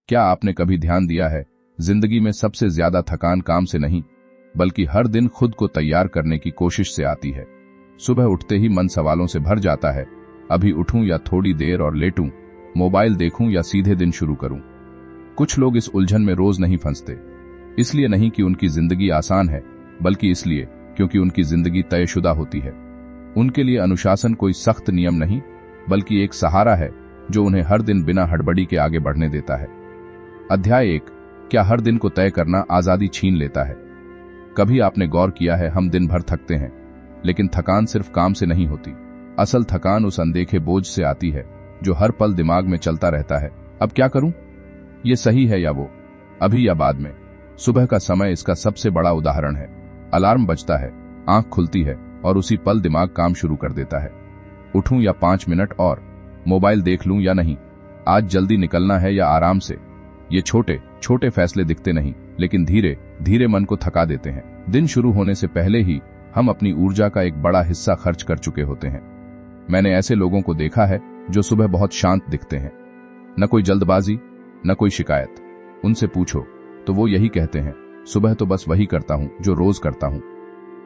क्या आपने कभी ध्यान दिया है, जिंदगी में सबसे ज्यादा थकान काम से नहीं बल्कि हर दिन खुद को तैयार करने की कोशिश से आती है। सुबह उठते ही मन सवालों से भर जाता है, अभी उठूं या थोड़ी देर और लेटूं, मोबाइल देखूं या सीधे दिन शुरू करूं। कुछ लोग इस उलझन में रोज नहीं फंसते, इसलिए नहीं कि उनकी जिंदगी आसान है, बल्कि इसलिए क्योंकि उनकी जिंदगी तयशुदा होती है। उनके लिए अनुशासन कोई सख्त नियम नहीं, बल्कि एक सहारा है जो उन्हें हर दिन बिना हड़बड़ी के आगे बढ़ने देता है। अध्याय 1, क्या हर दिन को तय करना आजादी छीन लेता है? कभी आपने गौर किया है, हम दिन भर थकते हैं, लेकिन थकान सिर्फ काम से नहीं होती। असल थकान उस अनदेखे बोझ से आती है जो हर पल दिमाग में चलता रहता है। अब क्या करूं? ये सही है या वो, अभी या बाद में? सुबह का समय इसका सबसे बड़ा उदाहरण है। अलार्म बजता है, आंख खुलती है और उसी पल दिमाग काम शुरू कर देता है। उठूं या 5 मिनट और, मोबाइल देख लूं या नहीं, आज जल्दी निकलना है या आराम से? ये छोटे छोटे फैसले दिखते नहीं, लेकिन धीरे धीरे मन को थका देते हैं। दिन शुरू होने से पहले ही हम अपनी ऊर्जा का एक बड़ा हिस्सा खर्च कर चुके होते हैं। मैंने ऐसे लोगों को देखा है जो सुबह बहुत शांत दिखते हैं, न कोई जल्दबाजी, न कोई शिकायत। उनसे पूछो तो वो यही कहते हैं, सुबह तो बस वही करता हूं जो रोज करता हूं।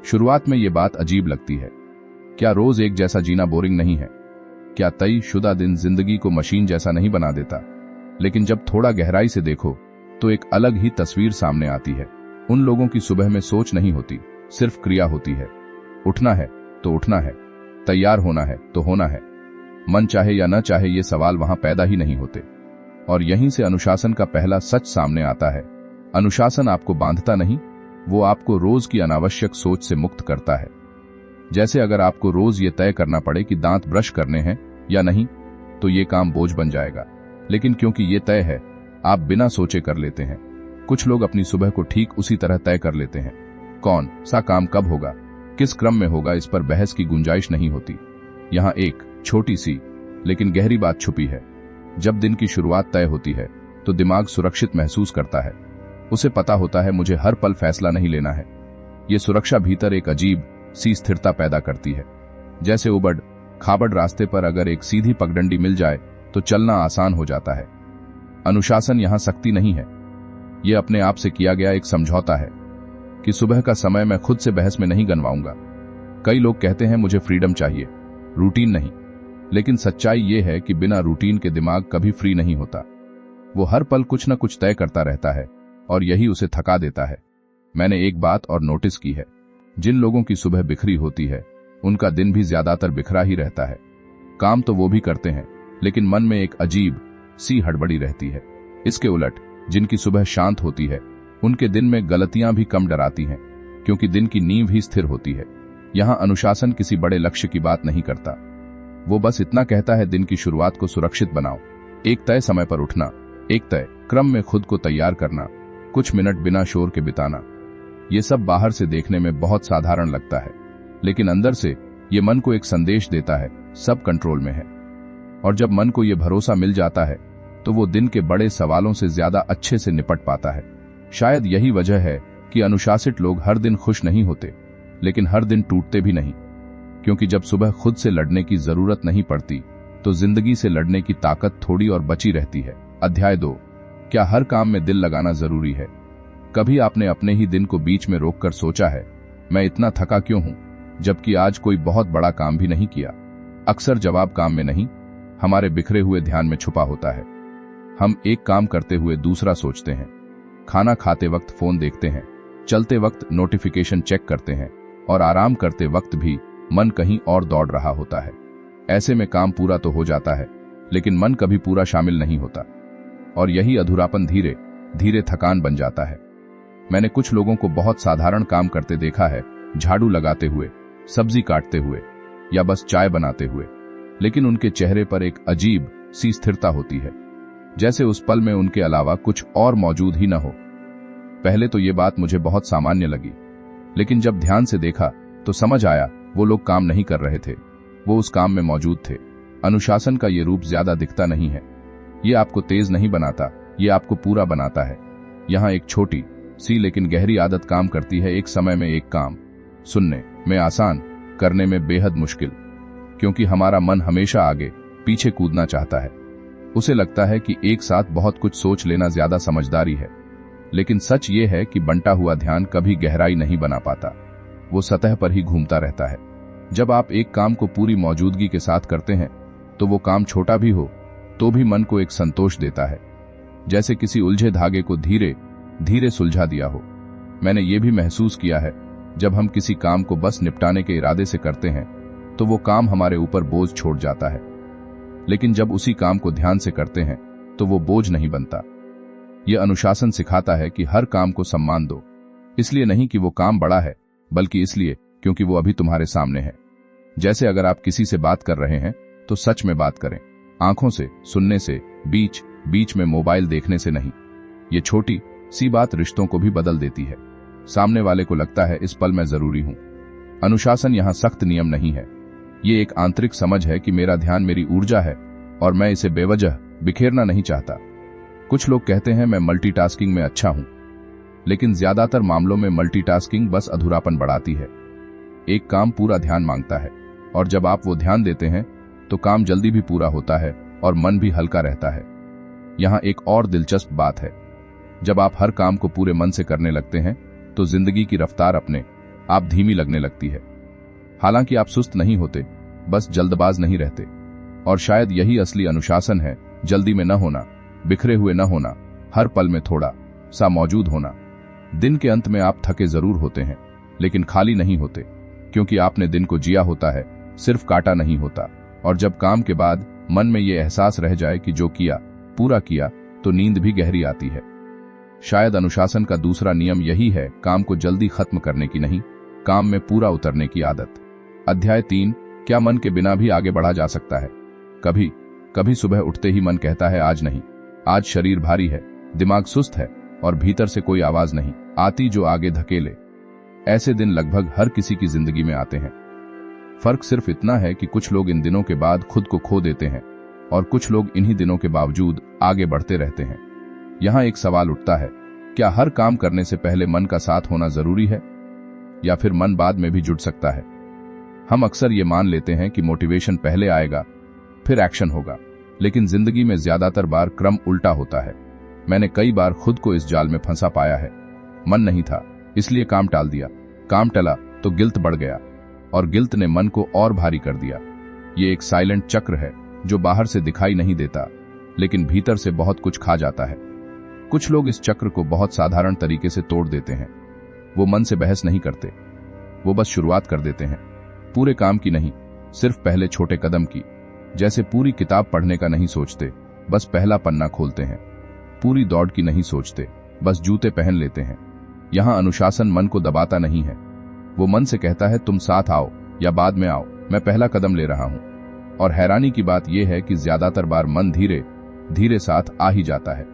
शुरुआत में ये बात अजीब लगती है। क्या रोज एक जैसा जीना बोरिंग नहीं है? क्या तयशुदा दिन जिंदगी को मशीन जैसा नहीं बना देता? लेकिन जब थोड़ा गहराई से देखो तो एक अलग ही तस्वीर सामने आती है। उन लोगों की सुबह में सोच नहीं होती, सिर्फ क्रिया होती है। उठना है तो उठना है, तैयार होना है तो होना है। मन चाहे या न चाहे ये सवाल वहां पैदा ही नहीं होते। और यहीं से अनुशासन का पहला सच सामने आता है। अनुशासन आपको बांधता नहीं, वो आपको रोज की अनावश्यक सोच से मुक्त करता है। जैसे अगर आपको रोज ये तय करना पड़े कि दांत ब्रश करने हैं या नहीं, तो ये काम बोझ बन जाएगा। लेकिन क्योंकि ये तय है, आप बिना सोचे कर लेते हैं। कुछ लोग अपनी सुबह को ठीक उसी तरह तय कर लेते हैं। कौन सा काम कब होगा, किस क्रम में होगा, इस पर बहस की गुंजाइश नहीं होती। यहां एक छोटी सी लेकिन गहरी बात छुपी है। जब दिन की शुरुआत तय होती है तो दिमाग सुरक्षित महसूस करता है। उसे पता होता है मुझे हर पल फैसला नहीं लेना है। ये सुरक्षा भीतर एक अजीब सी स्थिरता पैदा करती है। जैसे उबड़ खाबड़ रास्ते पर अगर एक सीधी पगडंडी मिल जाए तो चलना आसान हो जाता है। अनुशासन यहां सख्ती नहीं है, यह अपने आप से किया गया एक समझौता है कि सुबह का समय मैं खुद से बहस में नहीं गंवाऊंगा। कई लोग कहते हैं मुझे फ्रीडम चाहिए, रूटीन नहीं। लेकिन सच्चाई यह है कि बिना रूटीन के दिमाग कभी फ्री नहीं होता। वो हर पल कुछ न कुछ तय करता रहता है और यही उसे थका देता है। मैंने एक बात और नोटिस की है, जिन लोगों की सुबह बिखरी होती है उनका दिन भी ज्यादातर बिखरा ही रहता है। काम तो वो भी करते हैं, लेकिन मन में एक अजीब सी हड़बड़ी रहती है। इसके उलट जिनकी सुबह शांत होती है उनके दिन में गलतियां भी कम डराती हैं, क्योंकि दिन की नींव ही स्थिर होती है। यहां अनुशासन किसी बड़े लक्ष्य की बात नहीं करता, वो बस इतना कहता है दिन की शुरुआत को सुरक्षित बनाओ। एक तय समय पर उठना, एक तय क्रम में खुद को तैयार करना, कुछ मिनट बिना शोर के बिताना। ये सब बाहर से देखने में बहुत साधारण लगता है, लेकिन अंदर से ये मन को एक संदेश देता है, सब कंट्रोल में है। और जब मन को ये भरोसा मिल जाता है तो वो दिन के बड़े सवालों से ज्यादा अच्छे से निपट पाता है। शायद यही वजह है कि अनुशासित लोग हर दिन खुश नहीं होते, लेकिन हर दिन टूटते भी नहीं। क्योंकि जब सुबह खुद से लड़ने की जरूरत नहीं पड़ती तो जिंदगी से लड़ने की ताकत थोड़ी और बची रहती है। अध्याय 2, क्या हर काम में दिल लगाना जरूरी है? कभी आपने अपने ही दिन को बीच में रोककर सोचा है, मैं इतना थका क्यों हूं, जबकि आज कोई बहुत बड़ा काम भी नहीं किया? अक्सर जवाब काम में नहीं, हमारे बिखरे हुए ध्यान में छुपा होता है। हम एक काम करते हुए दूसरा सोचते हैं, खाना खाते वक्त फोन देखते हैं, चलते वक्त नोटिफिकेशन चेक करते हैं और आराम करते वक्त भी मन कहीं और दौड़ रहा होता है। ऐसे में काम पूरा तो हो जाता है, लेकिन मन कभी पूरा शामिल नहीं होता और यही अधूरापन धीरे धीरे थकान बन जाता है। मैंने कुछ लोगों को बहुत साधारण काम करते देखा है, झाड़ू लगाते हुए, सब्जी काटते हुए या बस चाय बनाते हुए, लेकिन उनके चेहरे पर एक अजीब सी स्थिरता होती है, जैसे उस पल में उनके अलावा कुछ और मौजूद ही न हो। पहले तो ये बात मुझे बहुत सामान्य लगी, लेकिन जब ध्यान से देखा तो समझ आया वो लोग काम नहीं कर रहे थे, वो उस काम में मौजूद थे। अनुशासन का ये रूप ज्यादा दिखता नहीं है, ये आपको तेज नहीं बनाता, ये आपको पूरा बनाता है। यहां एक छोटी सी लेकिन गहरी आदत काम करती है, एक समय में एक काम, सुनने में आसान, करने में बेहद मुश्किल, क्योंकि हमारा मन हमेशा आगे पीछे कूदना चाहता है। उसे लगता है कि एक साथ बहुत कुछ सोच लेना ज्यादा समझदारी है, लेकिन सच ये है कि बंटा हुआ ध्यान कभी गहराई नहीं बना पाता, वो सतह पर ही घूमता रहता है। जब आप एक काम को पूरी मौजूदगी के साथ करते हैं तो वो काम छोटा भी हो तो भी मन को एक संतोष देता है, जैसे किसी उलझे धागे को धीरे धीरे सुलझा दिया हो। मैंने ये भी महसूस किया है, जब हम किसी काम को बस निपटाने के इरादे से करते हैं तो वो काम हमारे ऊपर बोझ छोड़ जाता है, लेकिन जब उसी काम को ध्यान से करते हैं तो वो बोझ नहीं बनता। यह अनुशासन सिखाता है कि हर काम को सम्मान दो, इसलिए नहीं कि वो काम बड़ा है, बल्कि इसलिए क्योंकि वो अभी तुम्हारे सामने है। जैसे अगर आप किसी से बात कर रहे हैं तो सच में बात करें, आंखों से, सुनने से, बीच बीच में मोबाइल देखने से नहीं। ये छोटी सी बात रिश्तों को भी बदल देती है। सामने वाले को लगता है इस पल मैं जरूरी हूं। अनुशासन यहां सख्त नियम नहीं है, ये एक आंतरिक समझ है कि मेरा ध्यान मेरी ऊर्जा है और मैं इसे बेवजह बिखेरना नहीं चाहता। कुछ लोग कहते हैं मैं मल्टीटास्किंग में अच्छा हूं, लेकिन ज्यादातर मामलों में मल्टीटास्किंग बस अधूरापन बढ़ाती है। एक काम पूरा ध्यान मांगता है और जब आप वो ध्यान देते हैं तो काम जल्दी भी पूरा होता है और मन भी हल्का रहता है। यहां एक और दिलचस्प बात है, जब आप हर काम को पूरे मन से करने लगते हैं तो जिंदगी की रफ्तार अपने आप धीमी लगने लगती है। हालांकि आप सुस्त नहीं होते, बस जल्दबाज नहीं रहते। और शायद यही असली अनुशासन है, जल्दी में न होना, बिखरे हुए न होना, हर पल में थोड़ा सा मौजूद होना। दिन के अंत में आप थके जरूर होते हैं, लेकिन खाली नहीं होते, क्योंकि आपने दिन को जिया होता है, सिर्फ काटा नहीं होता। और जब काम के बाद मन में ये एहसास रह जाए कि जो किया पूरा किया, तो नींद भी गहरी आती है। शायद अनुशासन का दूसरा नियम यही है, काम को जल्दी खत्म करने की नहीं, काम में पूरा उतरने की आदत। अध्याय 3, क्या मन के बिना भी आगे बढ़ा जा सकता है? कभी कभी सुबह उठते ही मन कहता है आज नहीं, आज शरीर भारी है, दिमाग सुस्त है और भीतर से कोई आवाज नहीं आती जो आगे धकेले। ऐसे दिन लगभग हर किसी की जिंदगी में आते हैं। फर्क सिर्फ इतना है कि कुछ लोग इन दिनों के बाद खुद को खो देते हैं और कुछ लोग इन्हीं दिनों के बावजूद आगे बढ़ते रहते हैं। यहां एक सवाल उठता है, क्या हर काम करने से पहले मन का साथ होना जरूरी है, या फिर मन बाद में भी जुड़ सकता है? हम अक्सर ये मान लेते हैं कि मोटिवेशन पहले आएगा फिर एक्शन होगा, लेकिन जिंदगी में ज्यादातर बार क्रम उल्टा होता है। मैंने कई बार खुद को इस जाल में फंसा पाया है। मन नहीं था इसलिए काम टाल दिया, काम टला तो गिल्ट बढ़ गया और गिल्ट ने मन को और भारी कर दिया। ये एक साइलेंट चक्र है जो बाहर से दिखाई नहीं देता, लेकिन भीतर से बहुत कुछ खा जाता है। कुछ लोग इस चक्र को बहुत साधारण तरीके से तोड़ देते हैं। वो मन से बहस नहीं करते, वो बस शुरुआत कर देते हैं, पूरे काम की नहीं, सिर्फ पहले छोटे कदम की। जैसे पूरी किताब पढ़ने का नहीं सोचते, बस पहला पन्ना खोलते हैं। पूरी दौड़ की नहीं सोचते, बस जूते पहन लेते हैं। यहां अनुशासन मन को दबाता नहीं है, वो मन से कहता है तुम साथ आओ या बाद में आओ, मैं पहला कदम ले रहा हूं। और हैरानी की बात यह है कि ज्यादातर बार मन धीरे धीरे साथ आ ही जाता है।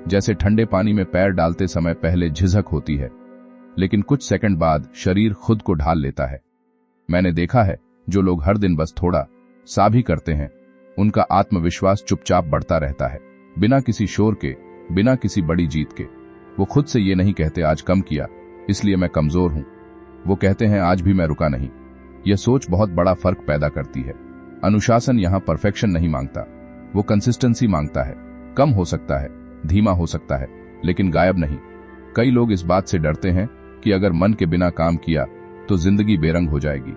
जैसे ठंडे पानी में पैर डालते समय पहले झिझक होती है, लेकिन कुछ सेकंड बाद शरीर खुद को ढाल लेता है। मैंने देखा है, जो लोग हर दिन बस थोड़ा सा भी करते हैं, उनका आत्मविश्वास चुपचाप बढ़ता रहता है, बिना किसी शोर के, बिना किसी बड़ी जीत के। वो खुद से ये नहीं कहते आज कम किया इसलिए मैं कमजोर हूं, वो कहते हैं आज भी मैं रुका नहीं। यह सोच बहुत बड़ा फर्क पैदा करती है। अनुशासन यहां परफेक्शन नहीं मांगता, वो कंसिस्टेंसी मांगता है। कम हो सकता है, धीमा हो सकता है, लेकिन गायब नहीं। कई लोग इस बात से डरते हैं कि अगर मन के बिना काम किया तो जिंदगी बेरंग हो जाएगी,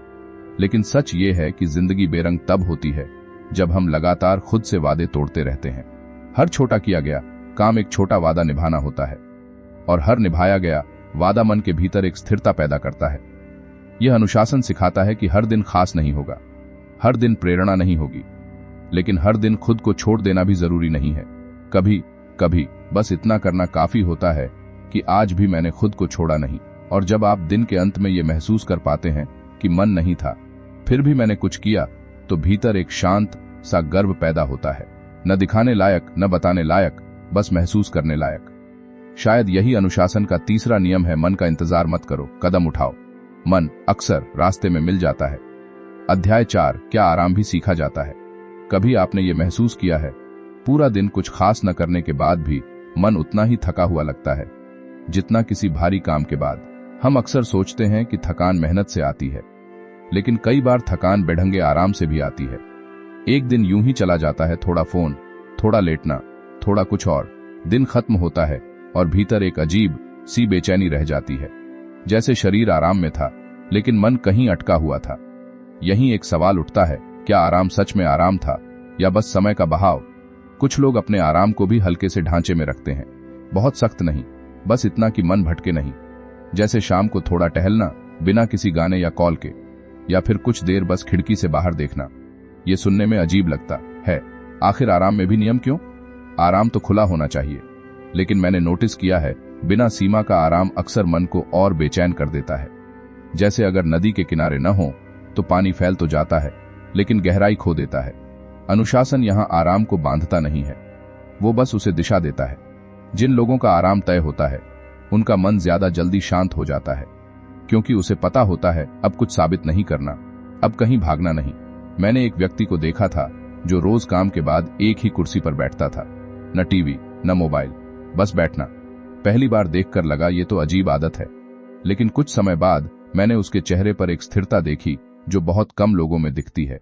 लेकिन सच ये है कि जिंदगी बेरंग तब होती है जब हम लगातार खुद से वादे तोड़ते रहते हैं। हर छोटा किया गया काम एक छोटा वादा निभाना होता है, और हर निभाया गया वादा मन के भीतर एक स्थिरता पैदा करता है। यह अनुशासन सिखाता है कि हर दिन खास नहीं होगा, हर दिन प्रेरणा नहीं होगी, लेकिन हर दिन खुद को छोड़ देना भी जरूरी नहीं है। कभी कभी बस इतना करना काफी होता है कि आज भी मैंने खुद को छोड़ा नहीं। और जब आप दिन के अंत में ये महसूस कर पाते हैं कि मन नहीं था, फिर भी मैंने कुछ किया, तो भीतर एक शांत सा गर्व पैदा होता है, न दिखाने लायक, न बताने लायक, बस महसूस करने लायक। शायद यही अनुशासन का तीसरा नियम है, मन का इंतजार मत करो, कदम उठाओ। मन अक्सर रास्ते में मिल जाता है। अध्याय 4, क्या आराम भी सीखा जाता है? कभी आपने ये महसूस किया है, पूरा दिन कुछ खास न करने के बाद भी मन उतना ही थका हुआ लगता है जितना किसी भारी काम के बाद? हम अक्सर सोचते हैं कि थकान मेहनत से आती है, लेकिन कई बार थकान बेढंगे आराम से भी आती है। एक दिन यूं ही चला जाता है, थोड़ा फोन, थोड़ा लेटना, थोड़ा कुछ और। दिन खत्म होता है और भीतर एक अजीब सी बेचैनी रह जाती है, जैसे शरीर आराम में था लेकिन मन कहीं अटका हुआ था। यहीं एक सवाल उठता है, क्या आराम सच में आराम था या बस समय का बहाव? कुछ लोग अपने आराम को भी हल्के से ढांचे में रखते हैं, बहुत सख्त नहीं, बस इतना कि मन भटके नहीं। जैसे शाम को थोड़ा टहलना बिना किसी गाने या कॉल के, या फिर कुछ देर बस खिड़की से बाहर देखना। ये सुनने में अजीब लगता है, आखिर आराम में भी नियम क्यों? आराम तो खुला होना चाहिए, लेकिन मैंने नोटिस किया है बिना सीमा का आराम अक्सर मन को और बेचैन कर देता है। जैसे अगर नदी के किनारे न हो तो पानी फैल तो जाता है लेकिन गहराई खो देता है। अनुशासन यहां आराम को बांधता नहीं है, वो बस उसे दिशा देता है। जिन लोगों का आराम तय होता है उनका मन ज्यादा जल्दी शांत हो जाता है, क्योंकि उसे पता होता है अब कुछ साबित नहीं करना, अब कहीं भागना नहीं। मैंने एक व्यक्ति को देखा था जो रोज काम के बाद एक ही कुर्सी पर बैठता था, न टीवी न मोबाइल, बस बैठना। पहली बार देखकर लगा ये तो अजीब आदत है, लेकिन कुछ समय बाद मैंने उसके चेहरे पर एक स्थिरता देखी जो बहुत कम लोगों में दिखती है।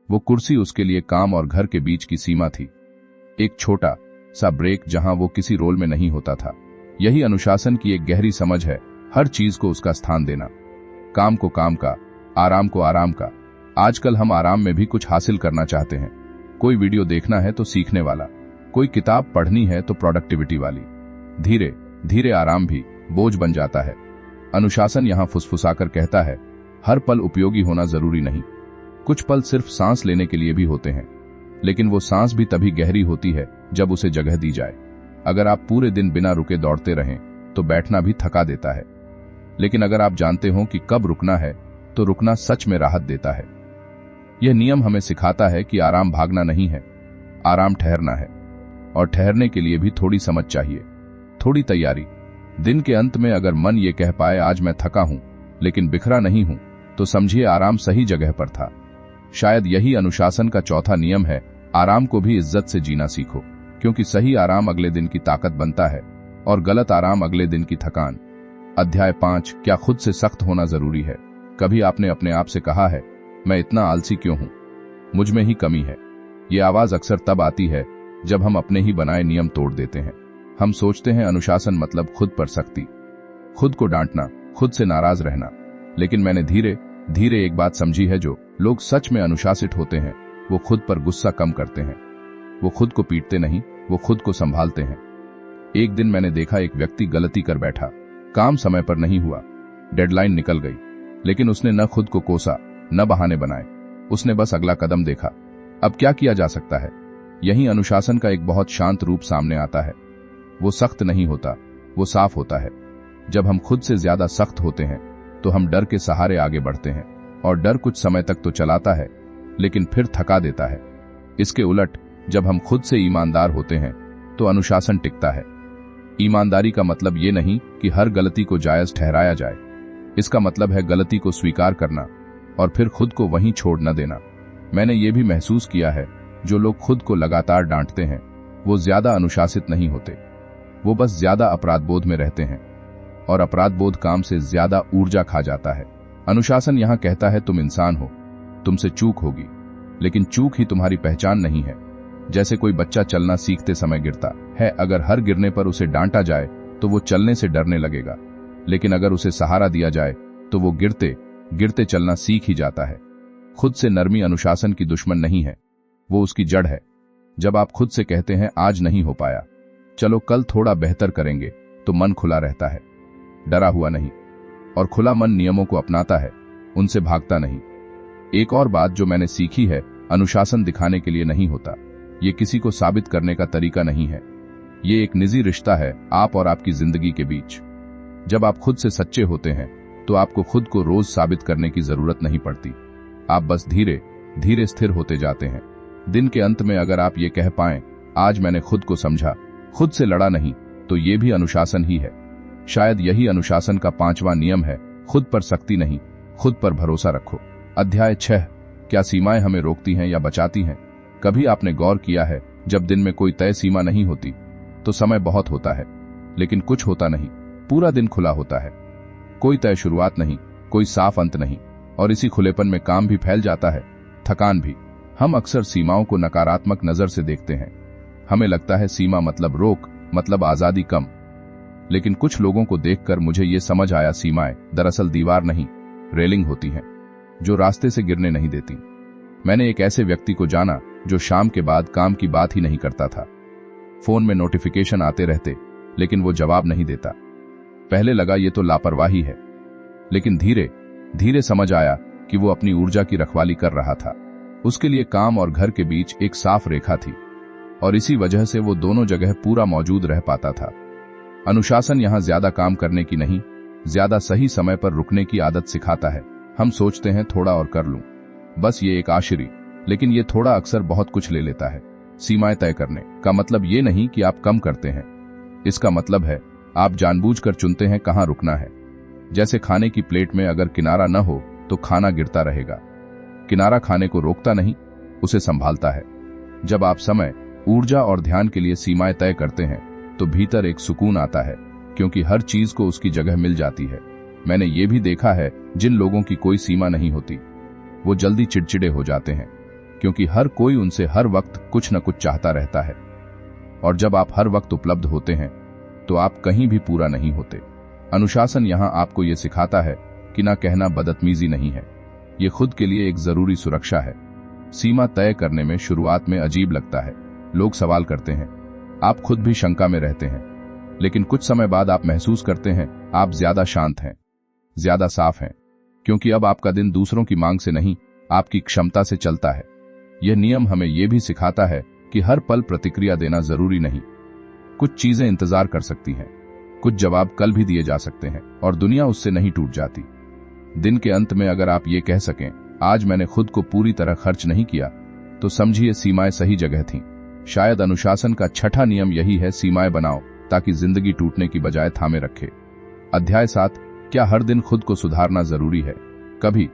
वो कुर्सी उसके लिए काम और घर के बीच की सीमा थी, एक छोटा सा ब्रेक जहां वो किसी रोल में नहीं होता था। यही अनुशासन की एक गहरी समझ है, हर चीज को उसका स्थान देना, काम को काम का, आराम को आराम का। आजकल हम आराम में भी कुछ हासिल करना चाहते हैं। कोई वीडियो देखना है तो सीखने वाला, कोई किताब पढ़नी है तो प्रोडक्टिविटी वाली। धीरे धीरे आराम भी बोझ बन जाता है। अनुशासन यहां फुसफुसाकर कहता है, हर पल उपयोगी होना जरूरी नहीं। कुछ पल सिर्फ सांस लेने के लिए भी होते हैं, लेकिन वो सांस भी तभी गहरी होती है जब उसे जगह दी जाए। अगर आप पूरे दिन बिना रुके दौड़ते रहें तो बैठना भी थका देता है, लेकिन अगर आप जानते हो कि कब रुकना है तो रुकना सच में राहत देता है। यह नियम हमें सिखाता है कि आराम भागना नहीं है, आराम ठहरना है, और ठहरने के लिए भी थोड़ी समझ चाहिए, थोड़ी तैयारी। दिन के अंत में अगर मन ये कह पाए आज मैं थका हूं लेकिन बिखरा नहीं हूं, तो समझिए आराम सही जगह पर था। शायद यही अनुशासन का चौथा नियम है, आराम को भी इज्जत से जीना सीखो, क्योंकि सही आराम अगले दिन की ताकत बनता है और गलत आराम अगले दिन की थकान। अध्याय 5, क्या खुद से सख्त होना जरूरी है? कभी आपने अपने आप से कहा है, मैं इतना आलसी क्यों हूं, मुझ में ही कमी है? ये आवाज अक्सर तब आती है जब हम अपने ही बनाए नियम तोड़ देते हैं। हम सोचते हैं अनुशासन मतलब खुद पर सख्ती, खुद को डांटना, खुद से नाराज रहना। लेकिन मैंने धीरे धीरे एक बात समझी है, जो लोग सच में अनुशासित होते हैं वो खुद पर गुस्सा कम करते हैं। वो खुद को पीटते नहीं, वो खुद को संभालते हैं। एक दिन मैंने देखा एक व्यक्ति गलती कर बैठा, काम समय पर नहीं हुआ, डेडलाइन निकल गई, लेकिन उसने न खुद को कोसा न बहाने बनाए, उसने बस अगला कदम देखा, अब क्या किया जा सकता है। यही अनुशासन का एक बहुत शांत रूप सामने आता है। वो सख्त नहीं होता, वो साफ होता है। जब हम खुद से ज्यादा सख्त होते हैं तो हम डर के सहारे आगे बढ़ते हैं, और डर कुछ समय तक तो चलाता है लेकिन फिर थका देता है। इसके उलट जब हम खुद से ईमानदार होते हैं तो अनुशासन टिकता है। ईमानदारी का मतलब ये नहीं कि हर गलती को जायज ठहराया जाए, इसका मतलब है गलती को स्वीकार करना और फिर खुद को वहीं छोड़ न देना। मैंने ये भी महसूस किया है, जो लोग खुद को लगातार डांटते हैं वो ज्यादा अनुशासित नहीं होते, वो बस ज्यादा अपराध बोध में रहते हैं, और अपराध बोध काम से ज्यादा ऊर्जा खा जाता है। अनुशासन यहां कहता है, तुम इंसान हो, तुमसे चूक होगी, लेकिन चूक ही तुम्हारी पहचान नहीं है। जैसे कोई बच्चा चलना सीखते समय गिरता है, अगर हर गिरने पर उसे डांटा जाए तो वो चलने से डरने लगेगा, लेकिन अगर उसे सहारा दिया जाए तो वो गिरते गिरते चलना सीख ही जाता है। खुद से नरमी अनुशासन की दुश्मन नहीं है, वो उसकी जड़ है। जब आप खुद से कहते हैं आज नहीं हो पाया, चलो कल थोड़ा बेहतर करेंगे, तो मन खुला रहता है, डरा हुआ नहीं। और खुला मन नियमों को अपनाता है, उनसे भागता नहीं। एक और बात जो मैंने सीखी है, अनुशासन दिखाने के लिए नहीं होता, ये किसी को साबित करने का तरीका नहीं है। ये एक निजी रिश्ता है आप और आपकी जिंदगी के बीच। जब आप खुद से सच्चे होते हैं तो आपको खुद को रोज साबित करने की जरूरत नहीं पड़ती, आप बस धीरे धीरे स्थिर होते जाते हैं। दिन के अंत में अगर आप ये कह पाएं, आज मैंने खुद को समझा, खुद से लड़ा नहीं, तो ये भी अनुशासन ही है। शायद यही अनुशासन का 5वां नियम है, खुद पर सख्ती नहीं, खुद पर भरोसा रखो। अध्याय 6, क्या सीमाएं हमें रोकती हैं या बचाती हैं? कभी आपने गौर किया है, जब दिन में कोई तय सीमा नहीं होती तो समय बहुत होता है, लेकिन कुछ होता नहीं, पूरा दिन खुला होता है। कोई तय शुरुआत नहीं, कोई साफ अंत नहीं, और इसी खुलेपन में काम भी फैल जाता है, थकान भी। हम अक्सर सीमाओं को नकारात्मक नजर से देखते हैं, हमें लगता है सीमा मतलब रोक, मतलब आजादी कम। लेकिन कुछ लोगों को देखकर मुझे ये समझ आया, सीमाएं दरअसल दीवार नहीं, रेलिंग होती हैं, जो रास्ते से गिरने नहीं देती। मैंने एक ऐसे व्यक्ति को जाना जो शाम के बाद काम की बात ही नहीं करता था। फोन में नोटिफिकेशन आते रहते, लेकिन वो जवाब नहीं देता। पहले लगा ये तो लापरवाही है, लेकिन धीरे धीरे समझ आया कि वो अपनी ऊर्जा की रखवाली कर रहा था। उसके लिए काम और घर के बीच एक साफ रेखा थी, और इसी वजह से वो दोनों जगह पूरा मौजूद रह पाता था। अनुशासन यहां ज्यादा काम करने की नहीं, ज्यादा सही समय पर रुकने की आदत सिखाता है। हम सोचते हैं थोड़ा और कर लूं, बस ये एक आशिरी, लेकिन ये थोड़ा अक्सर बहुत कुछ ले लेता है। सीमाएं तय करने का मतलब ये नहीं कि आप कम करते हैं, इसका मतलब है आप जानबूझकर चुनते हैं कहां रुकना है। जैसे खाने की प्लेट में अगर किनारा न हो तो खाना गिरता रहेगा। किनारा खाने को रोकता नहीं, उसे संभालता है। जब आप समय, ऊर्जा और ध्यान के लिए सीमाएं तय करते हैं तो भीतर एक सुकून आता है, क्योंकि हर चीज को उसकी जगह मिल जाती है। मैंने ये भी देखा है, जिन लोगों की कोई सीमा नहीं होती वो जल्दी चिड़चिड़े हो जाते हैं, क्योंकि हर कोई उनसे हर वक्त कुछ न कुछ चाहता रहता है। और जब आप हर वक्त उपलब्ध होते हैं तो आप कहीं भी पूरा नहीं होते। अनुशासन यहां आपको यह सिखाता है कि ना कहना बदतमीजी नहीं है, ये खुद के लिए एक जरूरी सुरक्षा है। सीमा तय करने में शुरुआत में अजीब लगता है, लोग सवाल करते हैं, आप खुद भी शंका में रहते हैं, लेकिन कुछ समय बाद आप महसूस करते हैं आप ज्यादा शांत हैं, ज्यादा साफ हैं, क्योंकि अब आपका दिन दूसरों की मांग से नहीं, आपकी क्षमता से चलता है। यह नियम हमें यह भी सिखाता है कि हर पल प्रतिक्रिया देना जरूरी नहीं। कुछ चीजें इंतजार कर सकती हैं, कुछ जवाब कल भी दिए जा सकते हैं, और दुनिया उससे नहीं टूट जाती। दिन के अंत में अगर आप ये कह सकें, आज मैंने खुद को पूरी तरह खर्च नहीं किया, तो समझिए सीमाएं सही जगह थीं। शायद अनुशासन का छठा नियम यही है, सीमाएं बनाओ ताकि जिंदगी टूटने की बजाय थामे रखे। अध्याय 7, क्या हर दिन खुद को सुधारना जरूरी है? कभी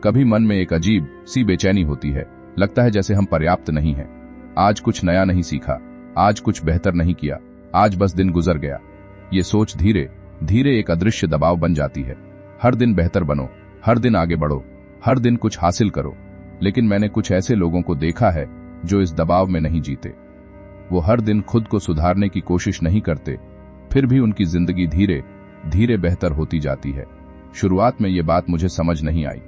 कभी मन में एक अजीब सी बेचैनी होती है, लगता है जैसे हम पर्याप्त नहीं हैं। आज कुछ नया नहीं सीखा, आज कुछ बेहतर नहीं किया, आज बस दिन गुजर गया। ये सोच धीरे धीरे एक अदृश्य दबाव बन जाती है। हर दिन बेहतर बनो, हर दिन आगे बढ़ो, हर दिन कुछ हासिल करो। लेकिन मैंने कुछ ऐसे लोगों को देखा है जो इस दबाव में नहीं जीते। वो हर दिन खुद को सुधारने की कोशिश नहीं करते, फिर भी उनकी जिंदगी धीरे धीरे बेहतर होती जाती है। शुरुआत में ये बात मुझे समझ नहीं आई,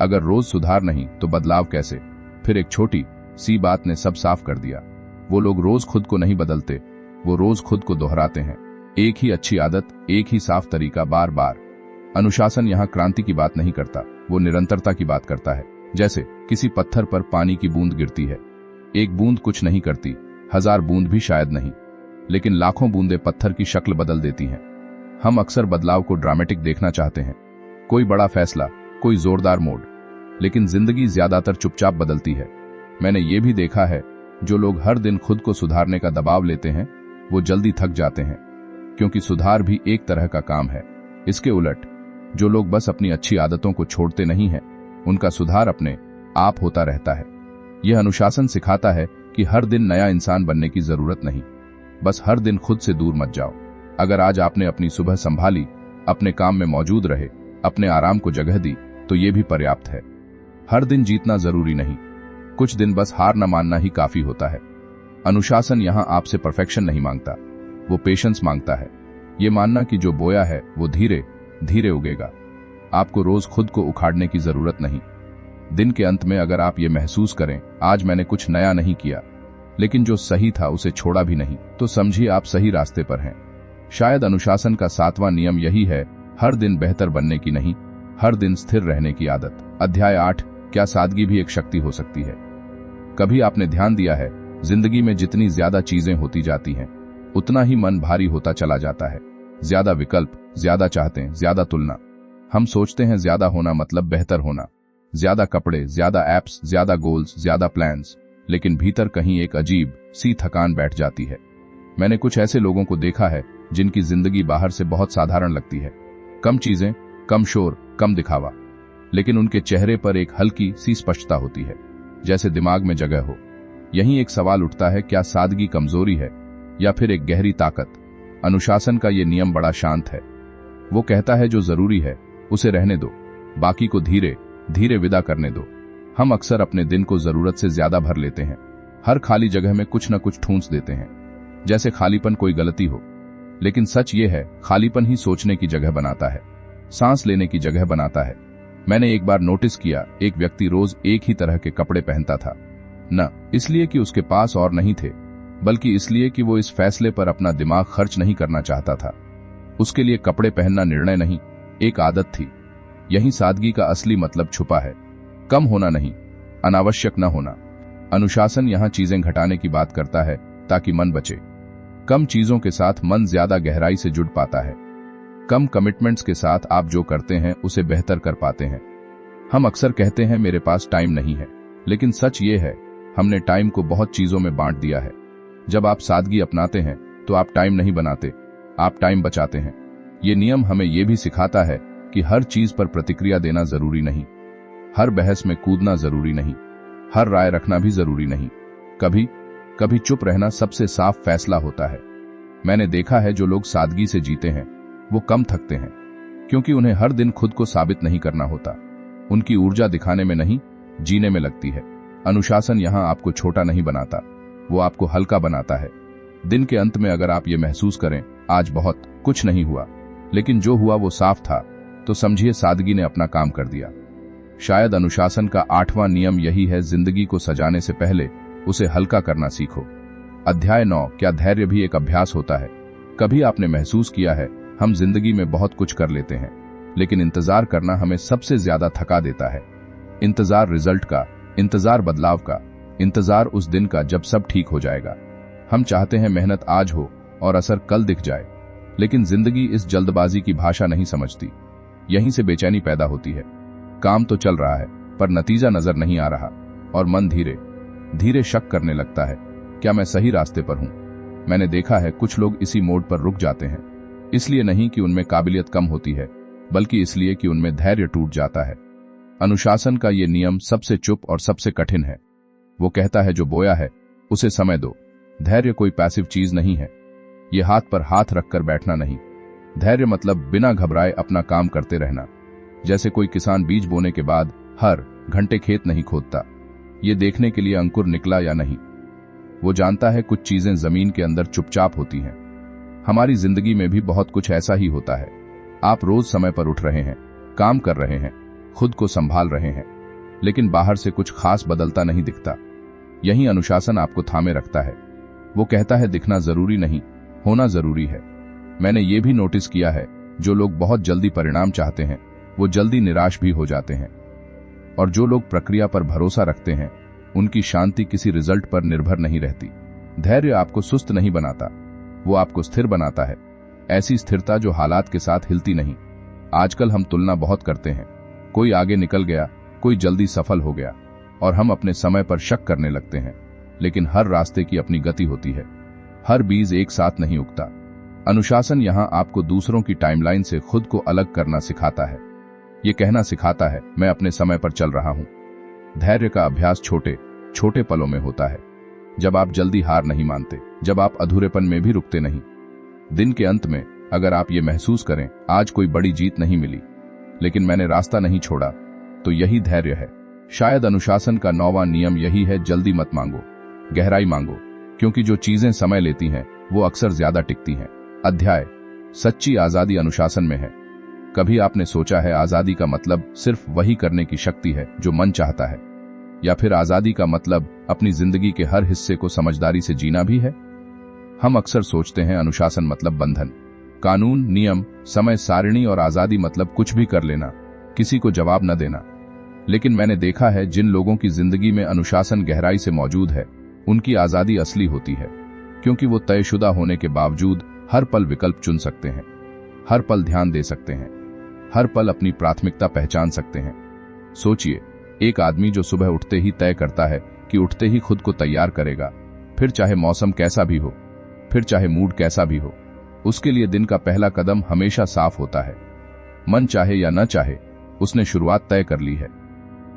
अगर रोज सुधार नहीं तो बदलाव कैसे? फिर एक छोटी सी बात ने सब साफ कर दिया। वो लोग रोज खुद को नहीं बदलते, वो रोज खुद को दोहराते हैं। एक ही अच्छी आदत, एक ही साफ तरीका, बार बार। अनुशासन यहाँ क्रांति की बात नहीं करता, वो निरंतरता की बात करता है। जैसे किसी पत्थर पर पानी की बूंद गिरती है, एक बूंद कुछ नहीं करती, 1000 बूंद भी शायद नहीं, लेकिन लाखों बूंदें पत्थर की शक्ल बदल देती हैं। हम अक्सर बदलाव को ड्रामेटिक देखना चाहते हैं, कोई बड़ा फैसला, कोई जोरदार मोड़, लेकिन जिंदगी ज्यादातर चुपचाप बदलती है। मैंने ये भी देखा है, जो लोग हर दिन खुद को सुधारने का दबाव लेते हैं वो जल्दी थक जाते हैं, क्योंकि सुधार भी एक तरह का काम है। इसके उलट जो लोग बस अपनी अच्छी आदतों को छोड़ते नहीं हैं, उनका सुधार अपने आप होता रहता है। यह अनुशासन सिखाता है कि हर दिन नया इंसान बनने की जरूरत नहीं, बस हर दिन खुद से दूर मत जाओ। अगर आज आपने अपनी सुबह संभाली, अपने काम में मौजूद रहे, अपने आराम को जगह दी, तो ये भी पर्याप्त है। हर दिन जीतना जरूरी नहीं, कुछ दिन बस हार न मानना ही काफी होता है। अनुशासन यहां आपसे परफेक्शन नहीं मांगता, वो पेशेंस मांगता है। ये मानना कि जो बोया है वो धीरे धीरे उगेगा। आपको रोज खुद को उखाड़ने की जरूरत नहीं। दिन के अंत में अगर आप ये महसूस करें, आज मैंने कुछ नया नहीं किया, लेकिन जो सही था उसे छोड़ा भी नहीं, तो समझिए आप सही रास्ते पर हैं। शायद अनुशासन का 7वां नियम यही है, हर दिन बेहतर बनने की नहीं, हर दिन स्थिर रहने की आदत। अध्याय 8, क्या सादगी भी एक शक्ति हो सकती है? कभी आपने ध्यान दिया है, जिंदगी में जितनी ज्यादा चीजें होती जाती हैं, उतना ही मन भारी होता चला जाता है। ज्यादा विकल्प, ज्यादा चाहते, ज्यादा तुलना। हम सोचते हैं ज्यादा होना मतलब बेहतर होना, ज्यादा कपड़े, ज्यादा एप्स, ज्यादा गोल्स, ज्यादा प्लान्स, लेकिन भीतर कहीं एक अजीब सी थकान बैठ जाती है। मैंने कुछ ऐसे लोगों को देखा है जिनकी जिंदगी बाहर से बहुत साधारण लगती है, कम चीजें, कम शोर, कम दिखावा, लेकिन उनके चेहरे पर एक हल्की सी स्पष्टता होती है, जैसे दिमाग में जगह हो। यहीं एक सवाल उठता है, क्या सादगी कमजोरी है या फिर एक गहरी ताकत? अनुशासन का ये नियम बड़ा शांत है। वो कहता है जो जरूरी है उसे रहने दो, बाकी को धीरे धीरे विदा करने दो। हम अक्सर अपने दिन को जरूरत से ज्यादा भर लेते हैं, हर खाली जगह में कुछ न कुछ ठूंस देते हैं, जैसे खालीपन कोई गलती हो। लेकिन सच ये है, खालीपन ही सोचने की जगह बनाता है, सांस लेने की जगह बनाता है। मैंने एक बार नोटिस किया, एक व्यक्ति रोज एक ही तरह के कपड़े पहनता था, न इसलिए कि उसके पास और नहीं थे, बल्कि इसलिए कि वो इस फैसले पर अपना दिमाग खर्च नहीं करना चाहता था। उसके लिए कपड़े पहनना निर्णय नहीं, एक आदत थी। यही सादगी का असली मतलब छुपा है, कम होना नहीं, अनावश्यक न होना। अनुशासन यहां चीजें घटाने की बात करता है ताकि मन बचे। कम चीजों के साथ मन ज्यादा गहराई से जुड़ पाता है। कम कमिटमेंट्स के साथ आप जो करते हैं उसे बेहतर कर पाते हैं। हम अक्सर कहते हैं मेरे पास टाइम नहीं है, लेकिन सच ये है, हमने टाइम को बहुत चीजों में बांट दिया है। जब आप सादगी अपनाते हैं तो आप टाइम नहीं बनाते, आप टाइम बचाते हैं। ये नियम हमें यह भी सिखाता है कि हर चीज पर प्रतिक्रिया देना जरूरी नहीं, हर बहस में कूदना जरूरी नहीं, हर राय रखना भी जरूरी नहीं। कभी कभी चुप रहना सबसे साफ फैसला होता है। मैंने देखा है, जो लोग सादगी से जीते हैं वो कम थकते हैं, क्योंकि उन्हें हर दिन खुद को साबित नहीं करना होता। उनकी ऊर्जा दिखाने में नहीं, जीने में लगती है। अनुशासन यहां आपको छोटा नहीं बनाता, वो आपको हल्का बनाता है। दिन के अंत में अगर आप ये महसूस करें, आज बहुत कुछ नहीं हुआ, लेकिन जो हुआ वो साफ था, तो समझिए सादगी ने अपना काम कर दिया। शायद अनुशासन का 8वां नियम यही है, जिंदगी को सजाने से पहले उसे हल्का करना सीखो। अध्याय 9, क्या धैर्य भी एक अभ्यास होता है? कभी आपने महसूस किया है, हम जिंदगी में बहुत कुछ कर लेते हैं, लेकिन इंतजार करना हमें सबसे ज्यादा थका देता है। इंतजार रिजल्ट का, इंतजार बदलाव का, इंतजार उस दिन का जब सब ठीक हो जाएगा। हम चाहते हैं मेहनत आज हो और असर कल दिख जाए, लेकिन जिंदगी इस जल्दबाजी की भाषा नहीं समझती। यहीं से बेचैनी पैदा होती है। काम तो चल रहा है पर नतीजा नजर नहीं आ रहा, और मन धीरे धीरे शक करने लगता है, क्या मैं सही रास्ते पर हूं? मैंने देखा है, कुछ लोग इसी मोड़ पर रुक जाते हैं, इसलिए नहीं कि उनमें काबिलियत कम होती है, बल्कि इसलिए कि उनमें धैर्य टूट जाता है। अनुशासन का ये नियम सबसे चुप और सबसे कठिन है। वो कहता है, जो बोया है उसे समय दो। धैर्य कोई पैसिव चीज नहीं है, ये हाथ पर हाथ रखकर बैठना नहीं। धैर्य मतलब बिना घबराए अपना काम करते रहना। जैसे कोई किसान बीज बोने के बाद हर घंटे खेत नहीं खोदता, ये देखने के लिए अंकुर निकला या नहीं। वो जानता है कुछ चीजें जमीन के अंदर चुपचाप होती हैं। हमारी जिंदगी में भी बहुत कुछ ऐसा ही होता है। आप रोज समय पर उठ रहे हैं, काम कर रहे हैं, खुद को संभाल रहे हैं, लेकिन बाहर से कुछ खास बदलता नहीं दिखता। यही अनुशासन आपको थामे रखता है। वो कहता है, दिखना जरूरी नहीं, होना जरूरी है। मैंने ये भी नोटिस किया है, जो लोग बहुत जल्दी परिणाम चाहते हैं वो जल्दी निराश भी हो जाते हैं, और जो लोग प्रक्रिया पर भरोसा रखते हैं उनकी शांति किसी रिजल्ट पर निर्भर नहीं रहती। धैर्य आपको सुस्त नहीं बनाता, वो आपको स्थिर बनाता है। ऐसी स्थिरता जो हालात के साथ हिलती नहीं। आजकल हम तुलना बहुत करते हैं, कोई आगे निकल गया, कोई जल्दी सफल हो गया, और हम अपने समय पर शक करने लगते हैं। लेकिन हर रास्ते की अपनी गति होती है, हर बीज एक साथ नहीं उगता। अनुशासन यहां आपको दूसरों की टाइमलाइन से खुद को अलग करना सिखाता है। ये कहना सिखाता है, मैं अपने समय पर चल रहा हूं। धैर्य का अभ्यास छोटे छोटे पलों में होता है, जब आप जल्दी हार नहीं मानते, जब आप अधूरेपन में भी रुकते नहीं। दिन के अंत में अगर आप ये महसूस करें, आज कोई बड़ी जीत नहीं मिली, लेकिन मैंने रास्ता नहीं छोड़ा, तो यही धैर्य है। शायद अनुशासन का 9वां नियम यही है, जल्दी मत मांगो, गहराई मांगो, क्योंकि जो चीजें समय लेती हैं वो अक्सर ज्यादा टिकती हैं। अध्याय, सच्ची आजादी अनुशासन में है। कभी आपने सोचा है, आजादी का मतलब सिर्फ वही करने की शक्ति है जो मन चाहता है, या फिर आजादी का मतलब अपनी जिंदगी के हर हिस्से को समझदारी से जीना भी है? हम अक्सर सोचते हैं अनुशासन मतलब बंधन, कानून, नियम, समय सारिणी, और आजादी मतलब कुछ भी कर लेना, किसी को जवाब न देना। लेकिन मैंने देखा है, जिन लोगों की जिंदगी में अनुशासन गहराई से मौजूद है उनकी आजादी असली होती है, क्योंकि वो तयशुदा होने के बावजूद हर पल विकल्प चुन सकते हैं, हर पल ध्यान दे सकते हैं, हर पल अपनी प्राथमिकता पहचान सकते हैं। सोचिए, एक आदमी जो सुबह उठते ही तय करता है कि उठते ही खुद को तैयार करेगा, फिर चाहे मौसम कैसा भी हो, फिर चाहे मूड कैसा भी हो, उसके लिए दिन का पहला कदम हमेशा साफ होता है। मन चाहे या न चाहे, उसने शुरुआत तय कर ली है।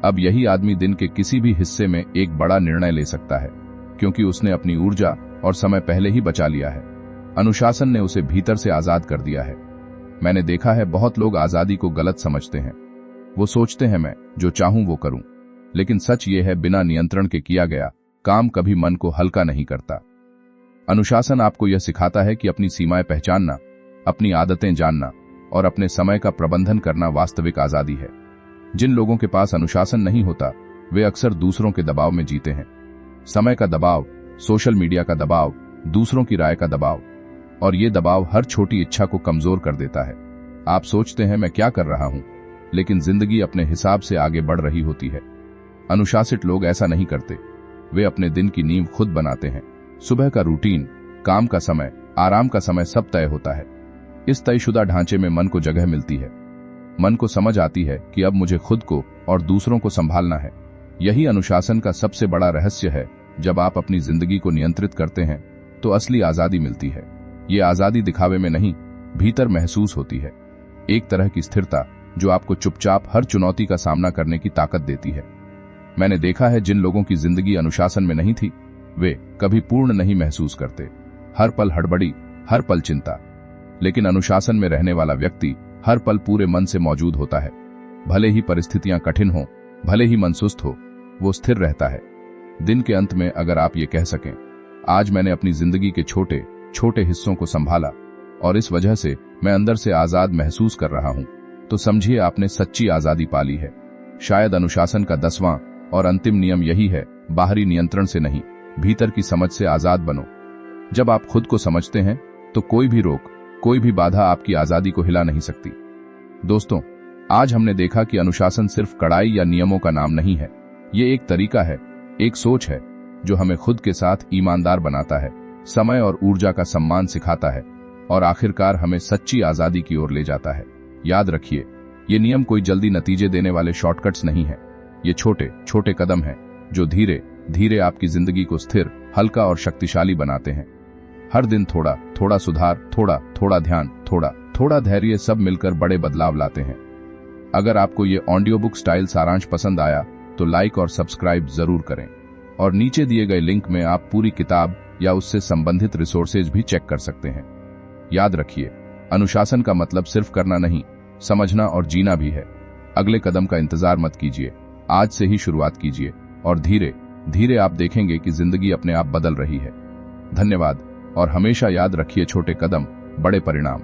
अब यही आदमी दिन के किसी भी हिस्से में एक बड़ा निर्णय ले सकता है, क्योंकि उसने अपनी ऊर्जा और समय पहले ही बचा लिया है। अनुशासन ने उसे भीतर से आजाद कर दिया है। मैंने देखा है, बहुत लोग आजादी को गलत समझते हैं। वो सोचते हैं, मैं जो चाहूं वो करूं, लेकिन सच ये है, बिना नियंत्रण के किया गया काम कभी मन को हल्का नहीं करता। अनुशासन आपको यह सिखाता है कि अपनी सीमाएं पहचानना, अपनी आदतें जानना और अपने समय का प्रबंधन करना वास्तविक आजादी है। जिन लोगों के पास अनुशासन नहीं होता वे अक्सर दूसरों के दबाव में जीते हैं। समय का दबाव, सोशल मीडिया का दबाव, दूसरों की राय का दबाव, और ये दबाव हर छोटी इच्छा को कमजोर कर देता है। आप सोचते हैं मैं क्या कर रहा हूं, लेकिन जिंदगी अपने हिसाब से आगे बढ़ रही होती है। अनुशासित लोग ऐसा नहीं करते। वे अपने दिन की नींव खुद बनाते हैं। सुबह का रूटीन, काम का समय, आराम का समय सब तय होता है। इस तयशुदा ढांचे में मन को जगह मिलती है। मन को समझ आती है कि अब मुझे खुद को और दूसरों को संभालना है। यही अनुशासन का सबसे बड़ा रहस्य है। जब आप अपनी जिंदगी को नियंत्रित करते हैं तो असली आजादी मिलती है। ये आजादी दिखावे में नहीं, भीतर महसूस होती है। एक तरह की स्थिरता जो आपको चुपचाप हर चुनौती का सामना करने की ताकत देती है। मैंने देखा है जिन लोगों की जिंदगी अनुशासन में नहीं थी वे कभी पूर्ण नहीं महसूस करते। हर पल हड़बड़ी, हर पल चिंता। लेकिन अनुशासन में रहने वाला व्यक्ति हर पल पूरे मन से मौजूद होता है। भले ही परिस्थितियां कठिन हो, भले ही मन सुस्त हो, वो स्थिर रहता है। दिन के अंत में अगर आप ये कह सकें, आज मैंने अपनी जिंदगी के छोटे छोटे हिस्सों को संभाला और इस वजह से मैं अंदर से आजाद महसूस कर रहा हूं, तो समझिए आपने सच्ची आजादी पाली है। शायद अनुशासन का 10वां और अंतिम नियम यही है, बाहरी नियंत्रण से नहीं, भीतर की समझ से आजाद बनो। जब आप खुद को समझते हैं तो कोई भी रोक, कोई भी बाधा आपकी आजादी को हिला नहीं सकती। दोस्तों, आज हमने देखा कि अनुशासन सिर्फ कड़ाई या नियमों का नाम नहीं है। ये एक तरीका है, एक सोच है जो हमें खुद के साथ ईमानदार बनाता है, समय और ऊर्जा का सम्मान सिखाता है और आखिरकार हमें सच्ची आजादी की ओर ले जाता है। याद रखिए, ये नियम कोई जल्दी नतीजे देने वाले शॉर्टकट्स नहीं है। ये छोटे छोटे कदम हैं जो धीरे धीरे आपकी जिंदगी को स्थिर, हल्का और शक्तिशाली बनाते हैं। हर दिन थोड़ा थोड़ा सुधार, थोड़ा थोड़ा ध्यान, थोड़ा थोड़ा धैर्य, सब मिलकर बड़े बदलाव लाते हैं। अगर आपको ये ऑडियो बुक स्टाइल सारांश पसंद आया तो लाइक और सब्सक्राइब जरूर करें और नीचे दिए गए लिंक में आप पूरी किताब या उससे संबंधित रिसोर्सेज भी चेक कर सकते हैं। याद रखिए, अनुशासन का मतलब सिर्फ करना नहीं, समझना और जीना भी है। अगले कदम का इंतजार मत कीजिए, आज से ही शुरुआत कीजिए और धीरे धीरे आप देखेंगे कि जिंदगी अपने आप बदल रही है। धन्यवाद और हमेशा याद रखिए, छोटे कदम, बड़े परिणाम।